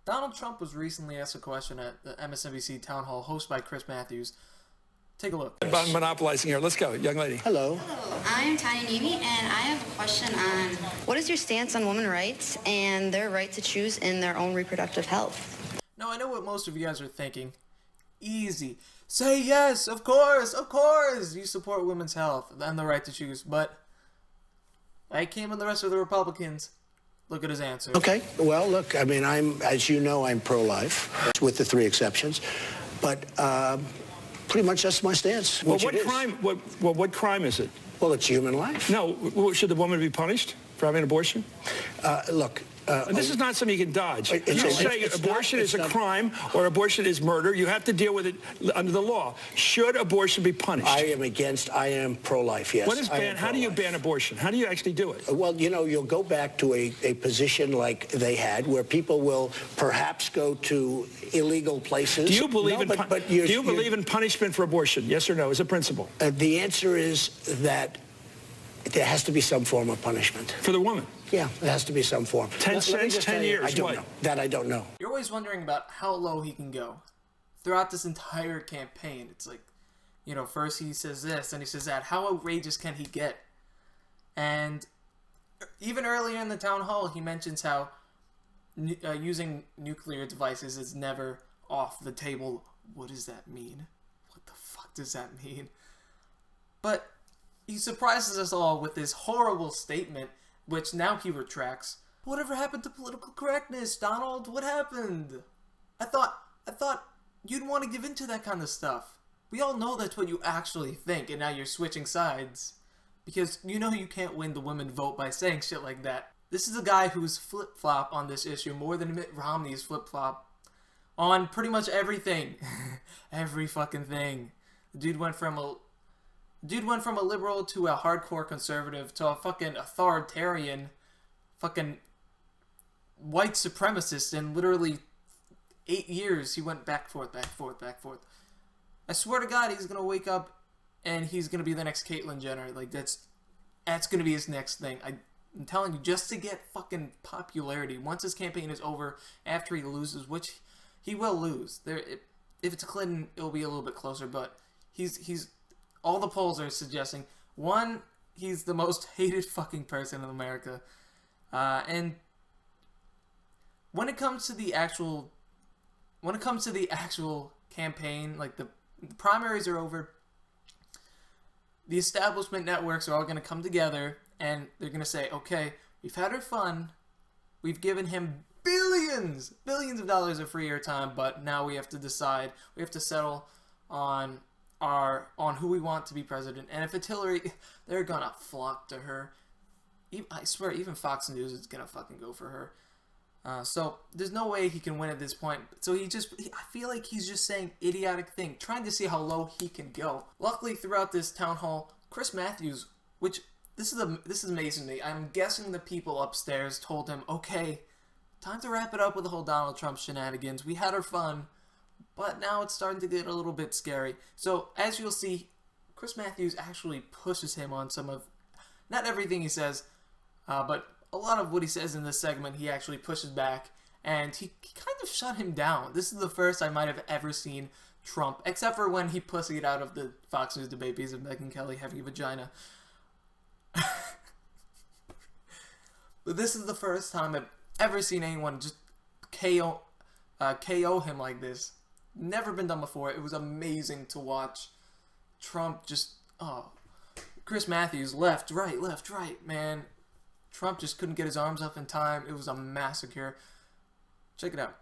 Donald Trump was recently asked a question at the MSNBC town hall hosted by Chris Matthews. Take a look. I'm monopolizing here. Let's go, young lady. Hello. Hello, I'm Tanya Nemi, and I have a question on what is your stance on women's rights and their right to choose in their own reproductive health? Now, I know what most of you guys are thinking. Easy. Say yes, of course, you support women's health and the right to choose. But like him and the rest of the Republicans, look at his answer. Okay. Well, look, I mean, as you know, I'm pro-life, with the 3 exceptions. But pretty much that's my stance. Well, what crime is it? Well, it's human life. No, should the woman be punished for having an abortion? Look. This is not something you can dodge. You say abortion is a crime or abortion is murder. You have to deal with it under the law. Should abortion be punished? I am pro-life, yes. What is ban? How do you ban abortion? How do you actually do it? Well, you know, you'll go back to a position like they had where people will perhaps go to illegal places. Do you believe in punishment for abortion? Yes or no, as a principle? The answer is that there has to be some form of punishment. For the woman? Yeah, there has to be some form. 10 cents, 10 years, I don't know. That I don't know. You're always wondering about how low he can go. Throughout this entire campaign, it's like, you know, first he says this, and he says that. How outrageous can he get? And even earlier in the town hall, he mentions how using nuclear devices is never off the table. What does that mean? What the fuck does that mean? But he surprises us all with this horrible statement, which now he retracts. Whatever happened to political correctness, Donald? What happened? I thought you'd want to give in to that kind of stuff. We all know that's what you actually think, and now you're switching sides. Because you know you can't win the women vote by saying shit like that. This is a guy who's flip-flop on this issue more than Mitt Romney's flip-flop on pretty much everything. Every fucking thing. The dude went from a liberal to a hardcore conservative to a fucking authoritarian fucking white supremacist in literally 8 years. He went back, forth. I swear to God, he's gonna wake up and he's gonna be the next Caitlyn Jenner. Like, that's gonna be his next thing. I'm telling you, just to get fucking popularity. Once his campaign is over, after he loses, which he will lose. If it's a Clinton, it'll be a little bit closer, but he's all the polls are suggesting, one, he's the most hated fucking person in America. And when it comes to the actual campaign, like the primaries are over, the establishment networks are all going to come together and they're going to say, okay, we've had our fun. We've given him billions of dollars of free airtime, but now we have to decide. We have to settle on who we want to be president. And if it's Hillary, they're gonna flock to her. I swear, even Fox News is gonna fucking go for her. So there's no way he can win at this point. So I feel like he's just saying idiotic thing, trying to see how low he can go. Luckily, throughout this town hall, Chris Matthews, which this is amazing to me. I'm guessing the people upstairs told him, okay, time to wrap it up with the whole Donald Trump shenanigans. We had our fun. But now it's starting to get a little bit scary. So, as you'll see, Chris Matthews actually pushes him on some of, not everything he says, but a lot of what he says in this segment, he actually pushes back, and he kind of shut him down. This is the first I might have ever seen Trump, except for when he pussied out of the Fox News debate because of Megyn Kelly having a vagina. But this is the first time I've ever seen anyone just KO him like this. Never been done before. It was amazing to watch Trump just, Chris Matthews, left, right, man. Trump just couldn't get his arms up in time. It was a massacre. Check it out.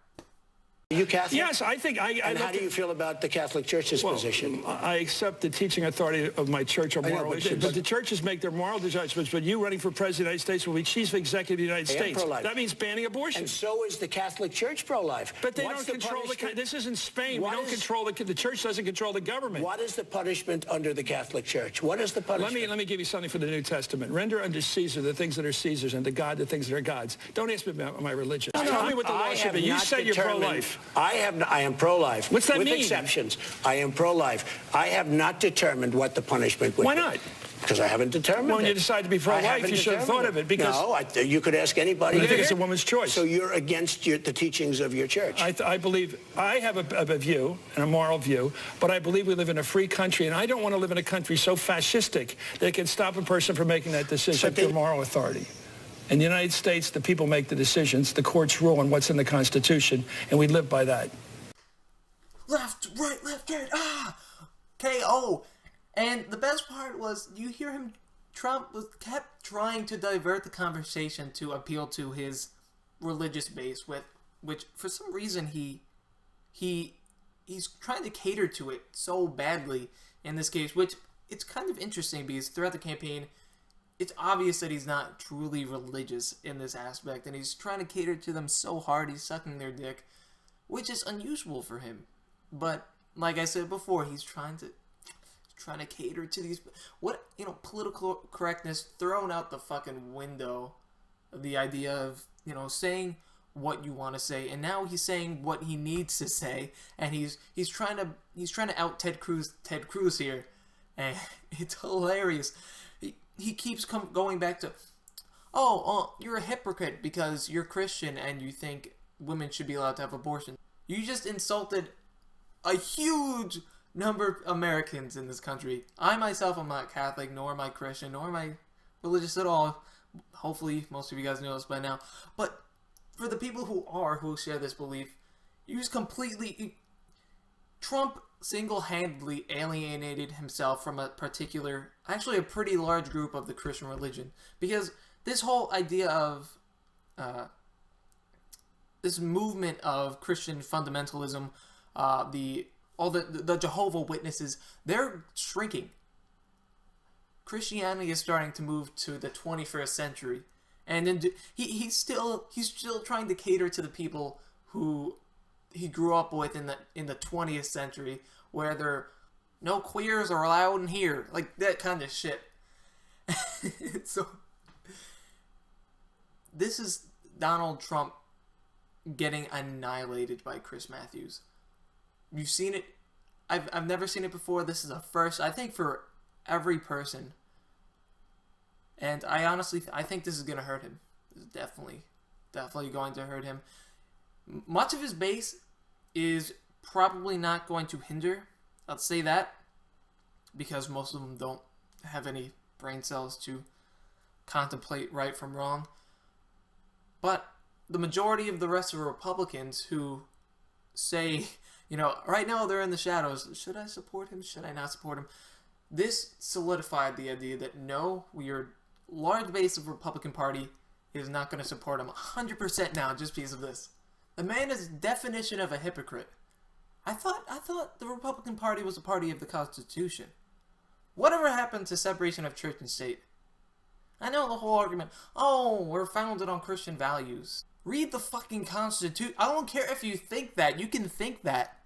Are you Catholic? Yes, I think And how do you feel about the Catholic Church's position? I accept the teaching authority of my church on moral issues. But the churches make their moral judgments. But you running for president of the United States will be chief executive of the United States. Pro-life. That means banning abortion. And so is the Catholic Church pro-life. But they don't control this isn't Spain. We don't control the church doesn't control the government. What is the punishment under the Catholic Church? What is the punishment? Let me give you something from the New Testament. Render unto Caesar the things that are Caesar's, and to God the things that are God's. Don't ask me about my religion. Tell me what the law should be. You say you're pro-life. I am pro-life. What's that mean? With exceptions. I am pro-life. I have not determined what the punishment would be. Why not? Because I haven't determined Well, when it. you decide to be pro-life, you should have thought of it. Because no, you could ask anybody. I think it's a woman's choice. So you're against the teachings of your church? I believe, I have a view, and a moral view, but I believe we live in a free country, and I don't want to live in a country so fascistic that it can stop a person from making that decision. Their moral authority. In the United States, the people make the decisions, the courts rule on what's in the Constitution, and we live by that. Left, right, KO. And the best part was, you hear him, Trump kept trying to divert the conversation to appeal to his religious base, which for some reason he's trying to cater to it so badly in this case, which it's kind of interesting because throughout the campaign, it's obvious that he's not truly religious in this aspect, and he's trying to cater to them so hard he's sucking their dick, which is unusual for him. But like I said before, he's trying to cater to these, political correctness thrown out the fucking window. The idea of, saying what you want to say, and now he's saying what he needs to say, and he's trying to out Ted Cruz here, and it's hilarious. He keeps going back to, you're a hypocrite because you're Christian and you think women should be allowed to have abortion. You just insulted a huge number of Americans in this country. I myself am not Catholic, nor am I Christian, nor am I religious at all. Hopefully, most of you guys know this by now. But for the people who share this belief, you just Trump single-handedly alienated himself from a pretty large group of the Christian religion. Because this whole idea of this movement of Christian fundamentalism, the Jehovah Witnesses, they're shrinking. Christianity is starting to move to the 21st century, and then he's still trying to cater to the people who he grew up with in the 20th century, where there no queers are allowed in here, like that kind of shit. So this is Donald Trump getting annihilated by Chris Matthews. You've seen it. I've never seen it before. This is a first, I think, for every person. And I think this is going to hurt him. This is definitely going to hurt him. Much of his base is probably not going to hinder. I'll say that, because most of them don't have any brain cells to contemplate right from wrong. But the majority of the rest of the Republicans who say, right now they're in the shadows. Should I support him? Should I not support him? This solidified the idea that no, your large base of Republican Party is not going to support him 100% now just because of this. The man is the definition of a hypocrite. I thought the Republican Party was a party of the Constitution. Whatever happened to separation of church and state? I know the whole argument, we're founded on Christian values. Read the fucking Constitution. I don't care if you think that. You can think that.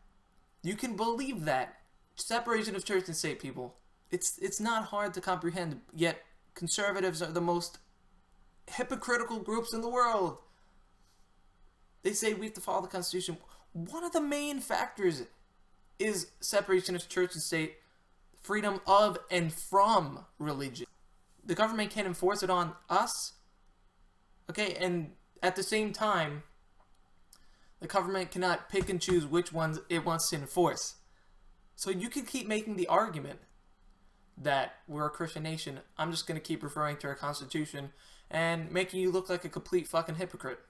You can believe that. Separation of church and state, people. It's not hard to comprehend, yet conservatives are the most hypocritical groups in the world. They say we have to follow the Constitution. One of the main factors is separation of church and state, freedom of and from religion. The government can't enforce it on us. Okay, and at the same time, the government cannot pick and choose which ones it wants to enforce. So you can keep making the argument that we're a Christian nation. I'm just going to keep referring to our Constitution and making you look like a complete fucking hypocrite.